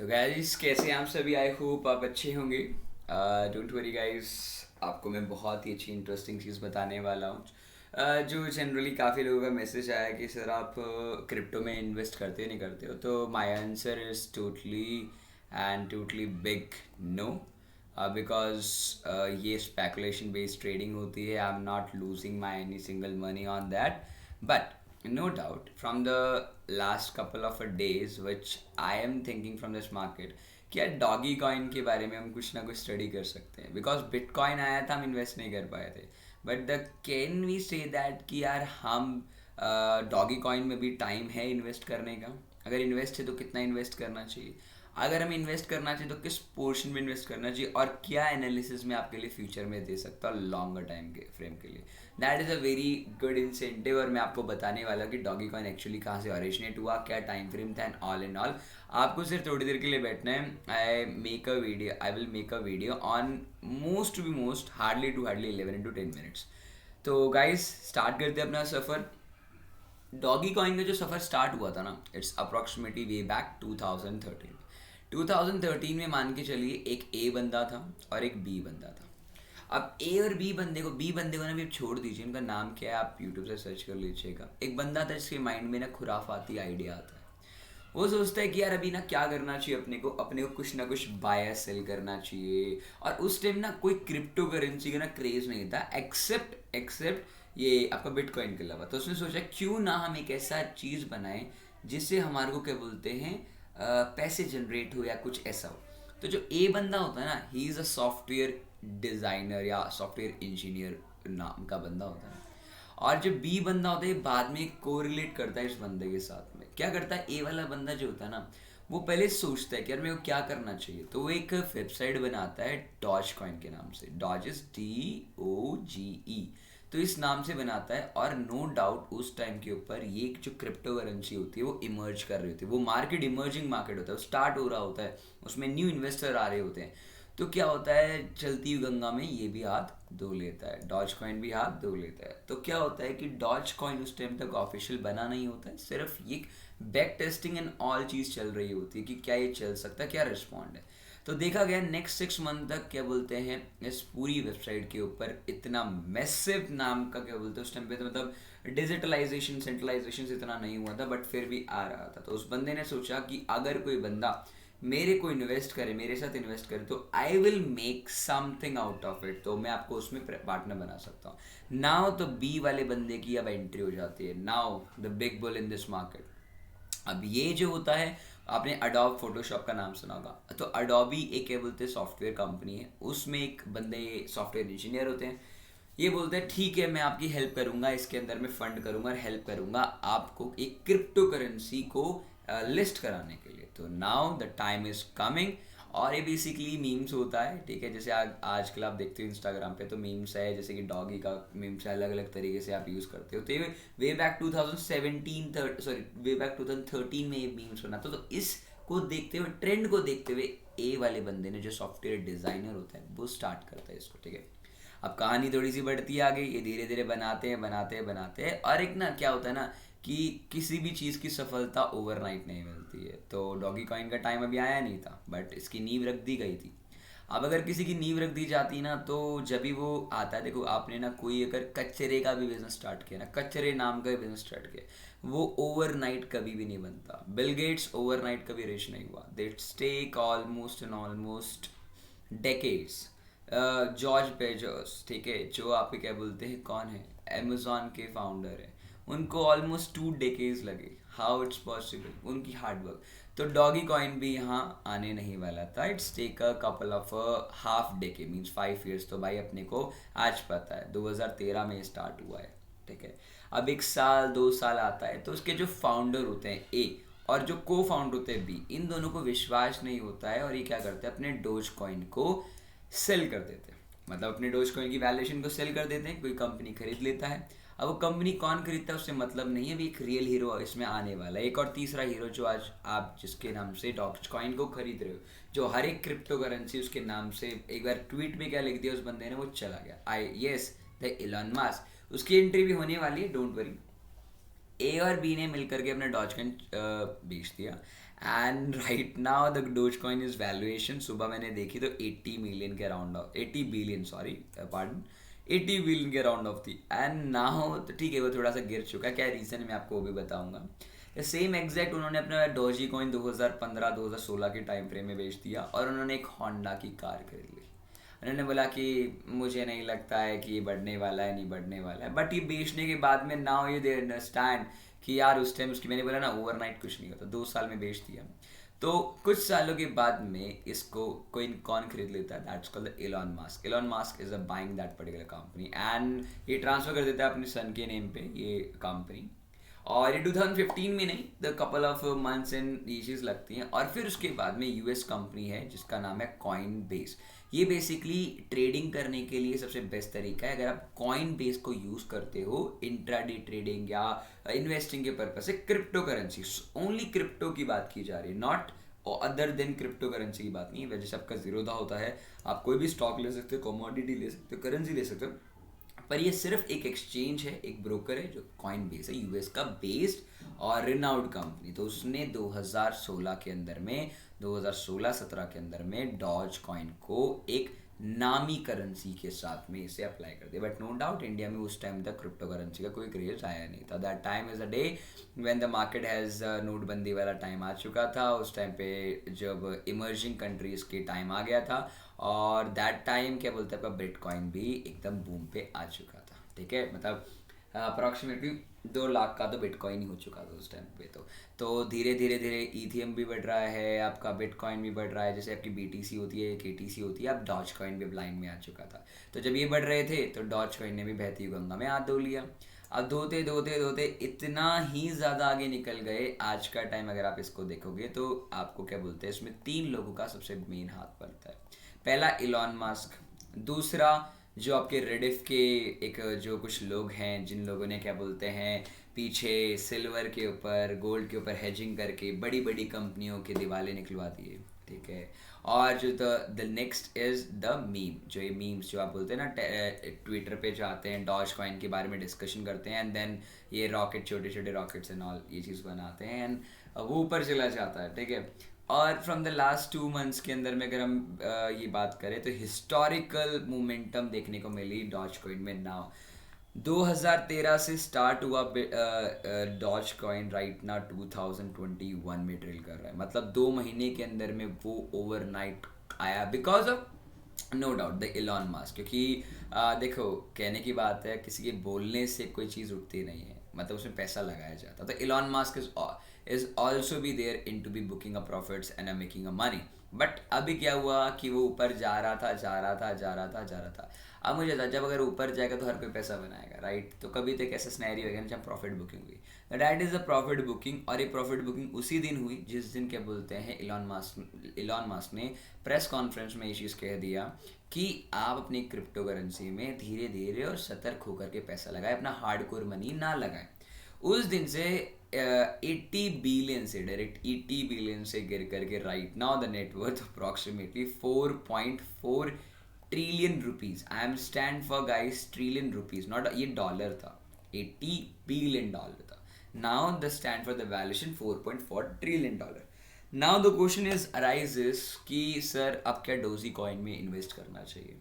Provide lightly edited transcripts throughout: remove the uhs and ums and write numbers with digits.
तो गाइस कैसे हैं आप सभी। आई होप आप अच्छे होंगे। डोंट वरी गाइस, आपको मैं बहुत ही अच्छी इंटरेस्टिंग चीज़ बताने वाला हूँ। जो जनरली काफ़ी लोगों का मैसेज आया कि सर आप क्रिप्टो में इन्वेस्ट करते हो नहीं करते हो, तो my answer is totally big no. Because ये स्पेकुलेशन बेस्ड ट्रेडिंग होती है। I am not losing my any single money on that, but no doubt from the last couple of days which I am thinking from this market कि यार doggy coin के बारे में हम कुछ ना कुछ स्टडी कर सकते हैं। बिकॉज बिटकॉइन आया था, हम इन्वेस्ट नहीं कर पाए थे, but the can we say that कि यार हम डॉगी कॉइन में भी टाइम है इन्वेस्ट करने का। अगर इन्वेस्ट है तो कितना इन्वेस्ट करना चाहिए, अगर हमें इन्वेस्ट करना चाहिए तो किस पोर्शन में इन्वेस्ट करना चाहिए, और क्या एनालिसिस में आपके लिए फ्यूचर में दे सकता हूँ लॉन्गर टाइम के फ्रेम के लिए। That is a very good incentive. और मैं आपको बताने वाला कि डॉगी कॉइन एक्चुअली कहाँ से ओरिजिनेट हुआ, क्या टाइम फ्रेम था, एंड ऑल इन ऑल। आपको सिर्फ थोड़ी देर के लिए बैठना है। I will make a video on most to be most hardly 11 to 10 minutes। तो गाइस स्टार्ट करते हैं अपना सफ़र। डॉगी कॉइन का जो सफ़र स्टार्ट हुआ था ना, इट्स अप्रॉक्सीमेटली वे बैक 2013। 2013 में मान के चलिए एक ए बंदा था और एक बी बंदा था। अब ए और बी बंदे को ना भी अब छोड़ दीजिए, उनका नाम क्या है आप यूट्यूब से सर्च कर लीजिएगा। एक बंदा था जिसके माइंड में ना खुराफाती आइडिया आता है। वो सोचता है कि यार अभी ना क्या करना चाहिए, अपने को कुछ ना कुछ बाय सेल करना चाहिए। और उस टाइम ना कोई क्रिप्टो करेंसी का ना क्रेज नहीं था, एक्सेप्ट ये आपका बिटकॉइन के अलावा। तो उसने सोचा क्यों ना हम एक ऐसा चीज़ बनाएं जिससे हमारे को क्या बोलते हैं, पैसे जनरेट हो या कुछ ऐसा हो। तो जो ए बंदा होता है ना, he is a software designer या सॉफ्टवेयर इंजीनियर नाम का बंदा होता है। और जो बी बंदा होता है बाद में कोरिलेट करता है इस बंदे के साथ में। क्या करता है ए वाला बंदा जो होता है ना, वो पहले सोचता है कि यार मेरे को क्या करना चाहिए। तो वो एक वेबसाइट बनाता है डॉज कॉइन के नाम से। Doge is DOGE। तो इस नाम से बनाता है। और नो डाउट उस टाइम के ऊपर ये जो क्रिप्टो करेंसी होती है वो इमर्ज कर रही होती है। वो मार्केट इमर्जिंग मार्केट होता है, वो स्टार्ट हो रहा होता है, उसमें न्यू इन्वेस्टर आ रहे होते हैं। तो क्या होता है, चलती हुई गंगा में ये भी हाथ धो लेता है, डॉज कॉइन भी हाथ धो लेता है। तो क्या होता है कि डॉज कॉइन उस टाइम तक ऑफिशियल बना नहीं होता है, सिर्फ ये बैक टेस्टिंग एंड ऑल चीज़ चल रही होती है कि क्या ये चल सकता है, क्या रिस्पॉन्ड है। तो देखा गया नेक्स्ट 6 मंथ तक क्या बोलते हैं, इस पूरी वेबसाइट के ऊपर इतना मैसिव नाम का क्या बोलते हैं उस टाइम पे, तो मतलब डिजिटलाइजेशन सेंट्रलाइजेशन इतना नहीं हुआ था, बट फिर भी आ रहा था। तो उस बंदे ने सोचा कि अगर कोई बंदा मेरे को इन्वेस्ट करे, मेरे साथ इन्वेस्ट करे, तो आई will make something out of it. तो मैं आपको उसमें पार्टनर बना सकता हूँ। नाउ तो बी वाले बंदे की अब एंट्री हो जाती है, now the big bull in this market. अब ये जो होता है, आपने अडोब फोटोशॉप का नाम सुना होगा। तो अडोबी एक क्या बोलते हैं सॉफ्टवेयर कंपनी है, उसमें एक बंदे सॉफ्टवेयर इंजीनियर होते हैं। ये बोलते हैं ठीक है मैं आपकी हेल्प करूंगा, इसके अंदर मैं फंड करूंगा और हेल्प करूंगा आपको एक क्रिप्टो करेंसी को लिस्ट कराने के लिए। तो now the time is coming. और ये बेसिकली मीम्स होता है, ठीक है। जैसे आजकल आप देखते हो इंस्टाग्राम पे तो मीम्स है, जैसे कि डॉगी का मीम्स है, अलग अलग तरीके से आप यूज़ करते हो। तो ये way back 2017 sorry way back 2013 में ये मीम्स बना था। तो इसको देखते हुए, ट्रेंड को देखते हुए, ए वाले बंदे ने जो सॉफ्टवेयर डिज़ाइनर होता है वो स्टार्ट करता है इसको, ठीक है। अब कहानी थोड़ी सी बढ़ती है आगे, ये धीरे धीरे बनाते हैं। और एक ना क्या होता है ना कि किसी भी चीज़ की सफलता ओवरनाइट नहीं मिलती है। तो डॉगी कॉइन का टाइम अभी आया नहीं था, बट इसकी नींव रख दी गई थी। अब अगर किसी की नींव रख दी जाती ना, तो जब भी वो आता है, देखो आपने ना कोई अगर कचरे का भी बिजनेस स्टार्ट किया ना, कचरे नाम का भी बिजनेस स्टार्ट किया, वो ओवरनाइट कभी भी नहीं बनता। बिल गेट्स ओवरनाइट कभी रिच नहीं हुआ। That's take almost decades. George Bezos, ठीक है, जो आपके क्या बोलते हैं कौन है, अमेजोन के फाउंडर है, उनको ऑलमोस्ट 2 डेकेज लगे। हाउ इट्स पॉसिबल, उनकी हार्डवर्क। तो डॉगी कॉइन भी यहाँ आने नहीं वाला था। It's take a couple of half decade means 5 years। तो भाई अपने को आज पता है 2013 में स्टार्ट हुआ है, ठीक है। अब 1 साल 2 साल आता है तो उसके जो फाउंडर होते हैं ए और जो को फाउंडर होते हैं बी, इन दोनों को विश्वास नहीं होता है और ये क्या करते हैं, अपने डोज कॉइन को सेल कर देते हैं। मतलब अपने डोज कॉइन की वैल्यूएशन को सेल कर देते हैं, कोई कंपनी खरीद लेता है। अब वो कंपनी कौन खरीदता है उससे मतलब नहीं है, अभी एक रियल हीरो इसमें आने वाला है, एक और तीसरा हीरो जो आज आप जिसके नाम से डॉज कॉइन को खरीद रहे हो, जो हर एक क्रिप्टो करेंसी उसके नाम से, एक बार ट्वीट में क्या लिख दिया उस बंदे ने, वो चला गया। आई यस, द इलॉन मास्क, उसकी एंट्री भी होने वाली है, डोंट वरी। ए और बी ने मिलकर के अपना डॉज कॉइन बेच दिया। And right now the dose coin is valuation, सुबह मैंने देखी तो 80 मिलियन के around of, 80 billion, sorry pardon, 80 billion के अराउंड ऑफ थी। एंड नाउ तो ठीक है वो थोड़ा सा गिर चुका है, क्या रीज़न मैं आपको वो भी बताऊंगा। सेम एग्जैक्ट उन्होंने अपना डोजी कॉइन 2015-2016 के टाइम फ्रेम में बेच दिया और उन्होंने एक होंडा की कार खरीद ली। उन्होंने बोला कि मुझे नहीं लगता है कि ये बढ़ने वाला है, नहीं बढ़ने वाला है, बट ये बेचने के बाद में नाउ ये दे अंडरस्टैंड कि यार उस टाइम उसकी, मैंने बोला ना ओवरनाइट कुछ नहीं होता, 2 साल में बेच दिया। तो कुछ सालों के बाद में इसको कोई कौन खरीद लेता है, that's called the Elon mask. Elon mask is a buying that particular company and ये ट्रांसफर कर देता है अपने सन के नेम पे ये कंपनी। और ये 2015 में नहीं, the couple of months and ये चीज़ लगती हैं। और फिर उसके बाद में यूएस कंपनी है जिसका नाम है कॉइन बेस। ये बेसिकली ट्रेडिंग करने के लिए सबसे बेस्ट तरीका है। अगर आप कॉइन बेस को यूज़ करते हो इंट्राडे ट्रेडिंग या इन्वेस्टिंग के पर्पज से, क्रिप्टो करेंसी, ओनली क्रिप्टो की बात की जा रही है, not other than crypto currency की बात नहीं है। वजह से आपका जीरोधा होता है, आप कोई भी स्टॉक ले सकते हो, कमोडिटी ले सकते हो, करेंसी ले सकते हो, पर ये सिर्फ एक एक्सचेंज है, एक ब्रोकर है जो कॉइन बेस है, यूएस का बेस्ड और रिनाउड कंपनी। तो उसने 2016 के अंदर में, 2016-17 के अंदर में डॉज कॉइन को एक नामी करेंसी के साथ में इसे अप्लाई कर दिया। बट नो डाउट इंडिया में उस टाइम तक क्रिप्टो करेंसी का कोई क्रेज आया नहीं था। That time is a day when the market has, नोटबंदी वाला टाइम आ चुका था। उस टाइम पे जब इमर्जिंग कंट्रीज के टाइम आ गया था और दैट टाइम क्या बोलते हैं आपका बिटकॉइन भी एकदम बूम पे आ चुका था। ठीक है, मतलब अप्रॉक्सीमेटली 2 लाख का तो बिटकॉइन ही हो चुका था उस टाइम पे। तो धीरे धीरे धीरे ईथीएम भी बढ़ रहा है, आपका बिटकॉइन भी बढ़ रहा है, जैसे आपकी बीटीसी होती है, केटीसी होती है, अब डॉज कॉइन भी लाइन में आ चुका था। तो जब ये बढ़ रहे थे तो डॉज कॉइन ने भी बहती हुई गंगा में हाथ धो लिया। अब धोते धोते धोते इतना ही ज़्यादा आगे निकल गए, आज का टाइम अगर आप इसको देखोगे तो आपको क्या बोलते हैं, इसमें 3 लोगों का सबसे मेन हाथ पड़ता है। पहला इलॉन मस्क, दूसरा जो आपके रेडिफ के एक जो कुछ लोग हैं जिन लोगों ने क्या बोलते हैं पीछे सिल्वर के ऊपर, गोल्ड के ऊपर हेजिंग करके बड़ी बड़ी कंपनियों के दिवाले निकलवा दिए। ठीक है, और जो the next is the meme, जो ये मीम्स जो आप बोलते हैं ना, ट्विटर पे जो आते हैं, डॉज कॉइन के बारे में डिस्कशन करते हैं एंड देन ये रॉकेट, छोटे छोटे रॉकेट्स एंड ऑल ये चीज़ बनाते हैं एंड वो ऊपर चला जाता है। ठीक है, और फ्रॉम द लास्ट 2 मंथ्स के अंदर में अगर हम ये बात करें तो हिस्टोरिकल मोमेंटम देखने को मिली डॉज कॉइन में। नाउ 2013 से स्टार्ट हुआ डॉज कॉइन, राइट ना 2021 में ड्रिल कर रहा है, मतलब 2 महीने के अंदर में वो ओवरनाइट आया because of no doubt the Elon Musk. क्योंकि देखो कहने की बात है, किसी के बोलने से कोई चीज़ उठती नहीं है, मतलब उसमें पैसा लगाया जाता। तो Elon Musk is also be there in to be booking a profits and making a money. But अभी क्या हुआ कि वो ऊपर जा रहा था जा रहा था जा रहा था जा रहा था। अब मुझे था जब अगर ऊपर जाएगा तो हर कोई पैसा बनाएगा, राइट। तो कभी तो एक ऐसा स्नैरियो होगा जब प्रॉफिट बुकिंग हुई, that is the profit booking. और ये प्रॉफिट बुकिंग उसी दिन हुई जिस दिन क्या बोलते हैं इलॉन मास्क ने प्रेस कॉन्फ्रेंस में ये चीज़ कह दिया कि आप अपनी क्रिप्टो करेंसी में धीरे धीरे और सतर्क होकर के पैसा लगाए, अपना हार्डकोर मनी ना लगाए। उस दिन से 80 बिलियन से डायरेक्ट 80 बिलियन से गिर करके right now the net worth approximately 4.4 trillion rupees. I am stand for guys trillion rupees, not ये डॉलर था, 80 बिलियन डॉलर था। Now the stand for the valuation 4.4 trillion dollar. Now the question is arises कि sir अब क्या doji coin में invest करना चाहिए।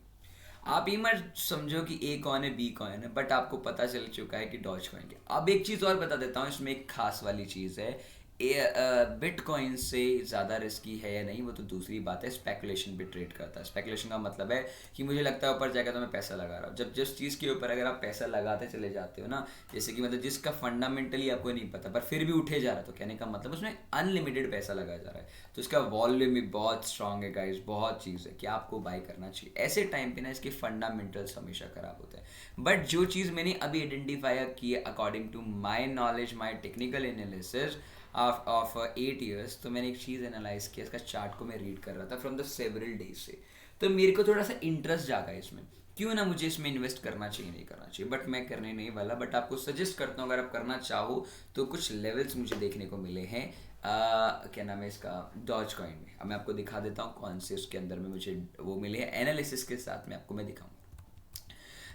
आप ये मत समझो कि ए कॉइन है बी कॉइन है, बट आपको पता चल चुका है कि डॉज कॉइन क्या। अब एक चीज़ और बता देता हूँ, इसमें एक खास वाली चीज़ है, बिटकॉइन से ज़्यादा रिस्की है या नहीं वो तो दूसरी बात है। स्पेकुलेशन पे ट्रेड करता है। स्पेकुलेशन का मतलब है कि मुझे लगता है ऊपर जाएगा तो मैं पैसा लगा रहा हूँ। जब जिस चीज़ के ऊपर अगर आप पैसा लगाते चले जाते हो ना, जैसे कि मतलब जिसका फंडामेंटली आपको नहीं पता पर फिर भी उठे जा रहा है, तो कहने का मतलब उसमें अनलिमिटेड पैसा लगाया जा रहा है, तो इसका वॉल्यूम भी बहुत स्ट्रांग है गाइस, बहुत चीज़ है कि आपको बाई करना चाहिए। ऐसे टाइम पे ना इसके फंडामेंटल्स हमेशा खराब होते हैं। बट जो चीज़ मैंने अभी आइडेंटिफाई की है according to my knowledge, my technical analysis of 8 years, तो मैंने एक चीज़ एनालाइज किया, इसका चार्ट को मैं रीड कर रहा था फ्रॉम द सेवरल डेज से, तो मेरे को थोड़ा सा इंटरेस्ट जागा इसमें, क्यों ना मुझे इसमें इन्वेस्ट करना चाहिए नहीं करना चाहिए। बट मैं करने नहीं वाला, बट आपको सजेस्ट करता हूँ अगर आप करना चाहो तो कुछ लेवल्स मुझे देखने को मिले हैं क्या नाम है इसका, डॉज कॉइन में। अब मैं आपको दिखा देता हूँ कौन से उसके अंदर में मुझे वो मिले हैं, एनालिसिस के साथ में आपको मैं दिखाऊँ।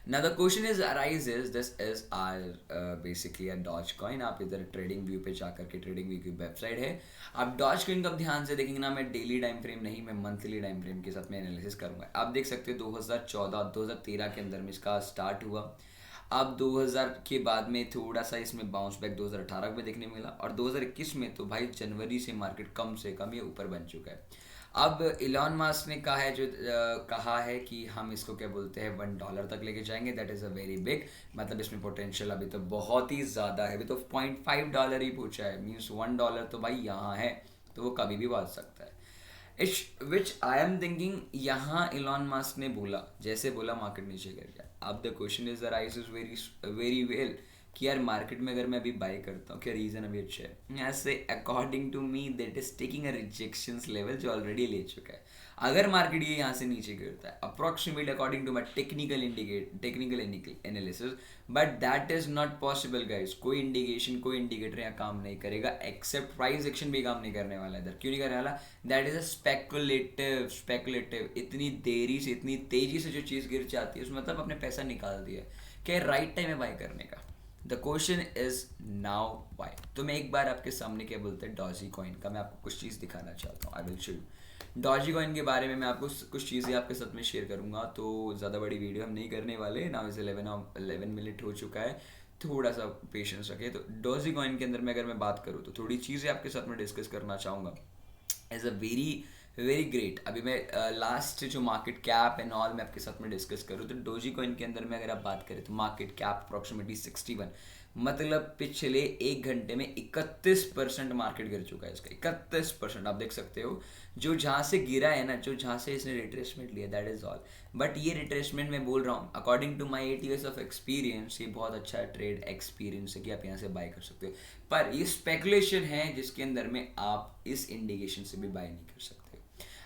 Now the question is arises, this is our basically a doge coin. आप इधर ट्रेडिंग व्यू पे जाकर के, ट्रेडिंग व्यू की वेबसाइट है, आप डॉज कॉइन का ध्यान से देखेंगे ना. मैं डेली टाइम फ्रेम नहीं, मैं मंथली टाइम फ्रेम के साथ मैं एनालिसिस करूंगा. आप देख सकते हो 2014-2013 के अंदर में इसका स्टार्ट हुआ. अब 2000 के बाद में थोड़ा सा इसमें बाउंस बैक 2018 में देखने मिला, और 2021 में तो भाई जनवरी से मार्केट कम से कम ये ऊपर बन चुका है. अब इलॉन मस्क ने कहा है, जो कहा है कि हम इसको क्या बोलते हैं $1 तक लेके जाएंगे. That is a very big, मतलब इसमें पोटेंशियल अभी तो बहुत ही ज़्यादा है. अभी तो $0.5 ही पूछा है, मीन्स $1 तो भाई यहाँ है, तो वो कभी भी बढ़ सकता है. विच आई एम थिंकिंग, यहाँ इलॉन मस्क ने बोला, जैसे बोला मार्केट नीचे गिर गया. अब the question is arise is very very well कि यार मार्केट में अगर मैं अभी बाई करता हूँ, क्या रीज़न अभी अच्छा है. ऐसे according to me that is taking a rejections level जो ऑलरेडी ले चुका है. अगर मार्केट ये यहाँ से नीचे गिरता है approximately according to my technical analysis, but that is not possible guys. कोई इंडिकेटर यहाँ काम नहीं करेगा, एक्सेप्ट प्राइस एक्शन भी काम नहीं करने वाला इधर. क्यों नहीं करने वाला? That is a speculative. इतनी देरी से, इतनी तेजी से जो चीज़ गिर जाती है, उसमें मतलब अपने पैसा निकाल दिया. क्या राइट टाइम है बाई करने का? The question is now why. तो मैं एक बार आपके सामने क्या बोलते हैं डॉजी कॉइन का मैं आपको कुछ चीज़ दिखाना चाहता हूँ. I will show you Doge coin के बारे में. मैं आपको कुछ चीज़ें आपके साथ में शेयर करूँगा, तो ज़्यादा बड़ी वीडियो हम नहीं करने वाले. नाउ इज 11 मिनट हो चुका है, थोड़ा सा पेशेंस रखें. तो डॉजी कॉइन के अंदर में अगर मैं बात करूँ तो थोड़ी चीज़ें आपके साथ में डिस्कस करना चाहूँगा. As a very great. अभी मैं लास्ट जो मार्केट कैप एंड ऑल मैं आपके साथ में डिस्कस करूँ तो डोजी कॉइन के अंदर में अगर आप बात करें तो मार्केट कैप अप्रॉक्सीमेटली 61, मतलब पिछले एक घंटे में 31% मार्केट गिर चुका है इसका. 31% आप देख सकते हो. जो जहाँ से गिरा है ना, जो जहाँ से इसने रिट्रेसमेंट लिया, दैट इज ऑल. बट ये रिट्रेसमेंट मैं बोल रहा हूँ according to my 8 years of experience, ये बहुत अच्छा ट्रेड एक्सपीरियंस है कि आप यहाँ से बाय कर सकते हो. पर ये स्पेकुलेशन है जिसके अंदर में आप इस इंडिकेशन से भी बाय नहीं कर सकते.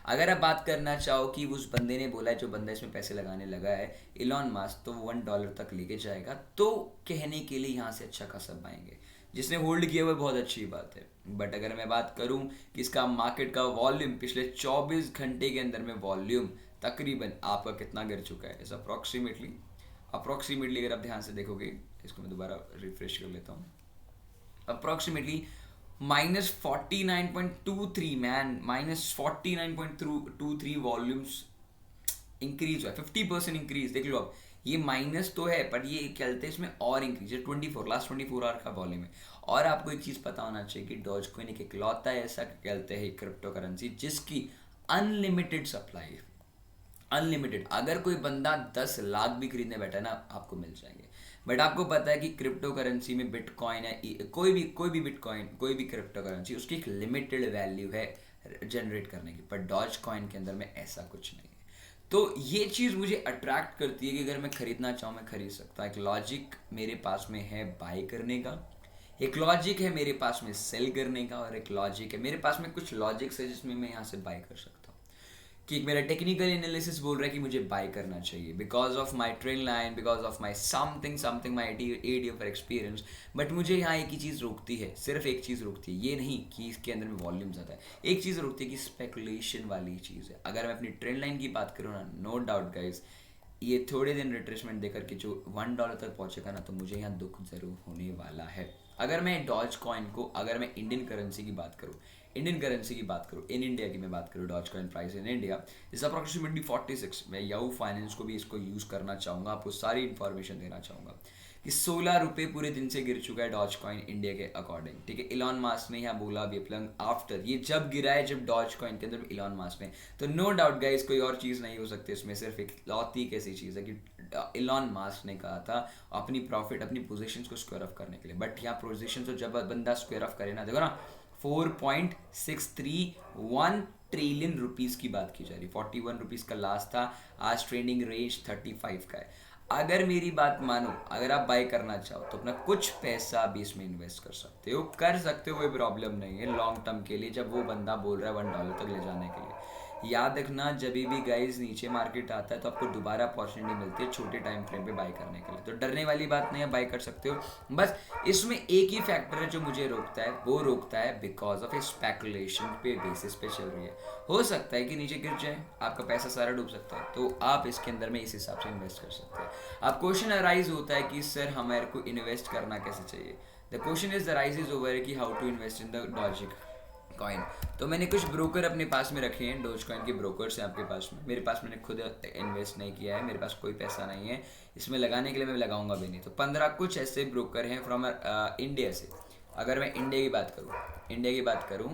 अगर आप बात करना चाहो कि उस बंदे ने बोला है, जो बंदा इसमें पैसे लगाने लगा है इलॉन मस्क, तो $1 तक लेके जाएगा, तो कहने के लिए यहाँ से अच्छा खासा पाएंगे. जिसने होल्ड किया हुआ बहुत अच्छी बात है. बट अगर मैं बात करूँ कि इसका मार्केट का वॉल्यूम पिछले 24 घंटे के अंदर में वॉल्यूम तकरीबन आपका कितना गिर चुका है, इस अप्रॉक्सीमेटली अगर आप ध्यान से देखोगे, इसको मैं दोबारा रिफ्रेश कर लेता हूँ. अप्रॉक्सीमेटली -49.23 मैन, -49.23 वॉल्यूम्स इंक्रीज हुआ है. 50% इंक्रीज देख लो. अब ये माइनस तो है, पर ये कहते हैं इसमें और इंक्रीज है. लास्ट 24 आवर का वॉल्यूम है. और आपको एक चीज़ पता होना चाहिए कि डॉज कॉइन एक इकलौता है ऐसा कहते हैं क्रिप्टो करेंसी जिसकी अनलिमिटेड सप्लाई है. अनलिमिटेड. अगर कोई बंदा 10 लाख भी खरीदने बैठा है ना, आपको मिल जाएंगे. बट आपको पता है कि क्रिप्टो करेंसी में बिटकॉइन है, कोई भी बिटकॉइन, कोई भी क्रिप्टो करेंसी, उसकी एक लिमिटेड वैल्यू है जनरेट करने की. पर डॉज कॉइन के अंदर में ऐसा कुछ नहीं है. तो ये चीज़ मुझे अट्रैक्ट करती है कि अगर मैं खरीदना चाहूँ मैं खरीद सकता हूँ. एक लॉजिक मेरे पास में है बाय करने का, एक लॉजिक है मेरे पास में सेल करने का, और एक लॉजिक है मेरे पास में कुछ लॉजिक्स है जिसमें मैं यहाँ से बाय कर सकता हूँ. कि मेरा टेक्निकल एनालिसिस बोल रहा है कि मुझे बाय करना चाहिए because of my train line, because of my something my 8 year of experience. But मुझे यहाँ एक ही चीज़ रोकती है, सिर्फ एक चीज़ रोकती है. ये नहीं कि इसके अंदर में वॉल्यूम ज़्यादा है, एक चीज़ रोकती है कि स्पेकुलेशन वाली चीज़ है. अगर मैं अपनी ट्रेन लाइन की बात करूँ ना, नो डाउट गाइज, ये थोड़े दिन रिट्रेसमेंट देकर के जो $1 तक पहुँचेगा ना, तो मुझे यहाँ दुख ज़रूर होने वाला है. अगर मैं डॉज कॉइन को, अगर मैं इंडियन करेंसी की बात करूँ, इन इंडिया की मैं बात करूँ, doge coin price in India is approximately 46. मैं याहू फाइनेंस को भी इसको यूज़ करना चाहूँगा, आपको सारी इन्फॉर्मेशन देना चाहूँगा कि 16 रुपये पूरे दिन से गिर चुका है डॉज कॉइन इंडिया के अकॉर्डिंग. ठीक है, इलॉन मस्क ने यहाँ बोला अभी आफ्टर ये जब गिरा है, जब डॉज कॉइन के अंदर इलॉन मस्क ने, तो नो डाउट गाइस कोई और चीज़ नहीं हो सकती इसमें, सिर्फ एक लौती कैसी चीज़ है कि इलॉन मस्क ने कहा था अपनी प्रॉफिट, अपनी पोजीशंस को स्क्वायर ऑफ करने के लिए. बट यहाँ पोजीशन तो जब बंदा स्क्वायर ऑफ करे ना, देखो ना 4.631 ट्रिलियन रुपीज़ की बात की जा रही. 41 रुपीज़ का लास्ट था, आज ट्रेंडिंग रेंज 35 का है. अगर मेरी बात मानो, अगर आप बाय करना चाहो तो अपना कुछ पैसा भी इसमें इन्वेस्ट कर सकते हो, कोई प्रॉब्लम नहीं है लॉन्ग टर्म के लिए. जब वो बंदा बोल रहा है $1 तक ले जाने के लिए, याद रखना, जब भी गाइज नीचे मार्केट आता है तो आपको दोबारा अपॉर्चुनिटी मिलती है छोटे टाइम फ्रेम पे बाय करने के लिए, तो डरने वाली बात नहीं है, बाय कर सकते हो। बस इसमें एक ही फैक्टर है जो मुझे रोकता है, वो रोकता है बिकॉज ऑफ ए स्पेकुलेशन पे बेसिस पे चल रही है। हो सकता है कि नीचे गिर जाए, आपका पैसा सारा डूब सकता है, तो आप इसके अंदर में इस हिसाब से इन्वेस्ट कर सकते हैं। अब क्वेश्चन अराइज होता है कि सर हमारे को इन्वेस्ट करना कैसे चाहिए। The question is arise is over कि how to invest in the Dogecoin. तो मैंने कुछ ब्रोकर अपने पास में रखे हैं, डोज कॉइन के ब्रोकर्स हैं आपके पास में, मेरे पास मैंने खुद इन्वेस्ट नहीं किया है, मेरे पास कोई पैसा नहीं है इसमें लगाने के लिए, मैं लगाऊंगा भी नहीं। तो 15 कुछ ऐसे ब्रोकर हैं फ्रॉम इंडिया से। अगर मैं इंडिया की बात करूँ,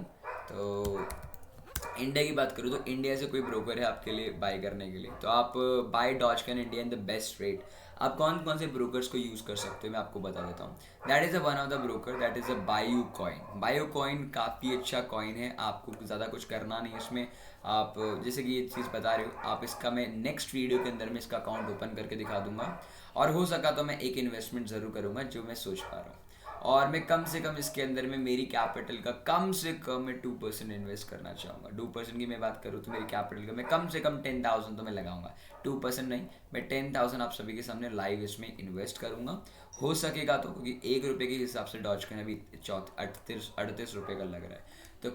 तो इंडिया से कोई ब्रोकर है आपके लिए बाय करने के लिए, तो आप buy doge coin India in the best rate. आप कौन कौन से ब्रोकर्स को यूज़ कर सकते हो मैं आपको बता देता हूँ। That is a one of the broker, that is a bio coin. Bio coin काफ़ी अच्छा कॉइन है, आपको ज़्यादा कुछ करना नहीं है इसमें। आप जैसे कि ये चीज़ बता रहे हो, आप इसका मैं नेक्स्ट वीडियो के अंदर में इसका अकाउंट ओपन करके दिखा दूंगा, और हो सका तो मैं एक इन्वेस्टमेंट ज़रूर करूँगा जो मैं सोच पा रहा हूँ। और मैं कम से कम इसके अंदर में मेरी कैपिटल का कम से कम मैं 2% इन्वेस्ट करना चाहूँगा। 2% की मैं बात करूँ तो मेरी कैपिटल का मैं कम से कम 10,000 तो मैं लगाऊंगा। 2% नहीं, मैं 10,000 आप सभी के सामने लाइव इसमें इन्वेस्ट करूँगा। हो सकेगा तो, क्योंकि 1 रुपये के हिसाब से डॉज कॉइन अभी 38 रुपये का लग रहा है, तो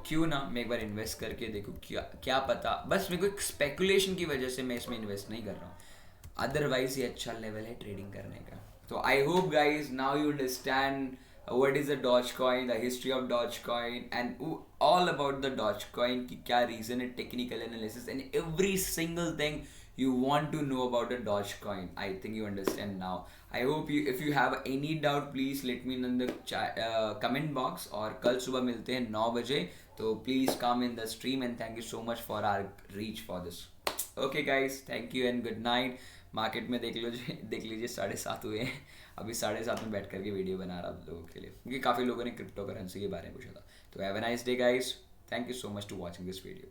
क्यों ना मैं एक बार इन्वेस्ट करके देखूँ, क्या पता। बस मेरे को एक स्पेकुलेशन की वजह से मैं इसमें इन्वेस्ट नहीं कर रहा हूँ, अदरवाइज ये अच्छा लेवल है ट्रेडिंग करने का। तो I hope guys now you understand what is the Dogecoin, the history of Dogecoin, and all about the Dogecoin कि क्या reason है, technical analysis and every single thing you want to know about the Dogecoin. I think you understand now. I hope you, if you have any doubt, please let me know in the comment box, और कल सुबह मिलते हैं 9 बजे, तो please come in the stream and thank you so much for our reach for this. Okay guys, thank you and good night. Market में देख लीजिए 7:30 हुए हैं, अभी 7:30 में बैठ करके वीडियो बना रहा हूँ लोगों के लिए, क्योंकि काफ़ी लोगों ने क्रिप्टो करेंसी के बारे में पूछा था। तो have a nice day guys, thank you so much to watching this video.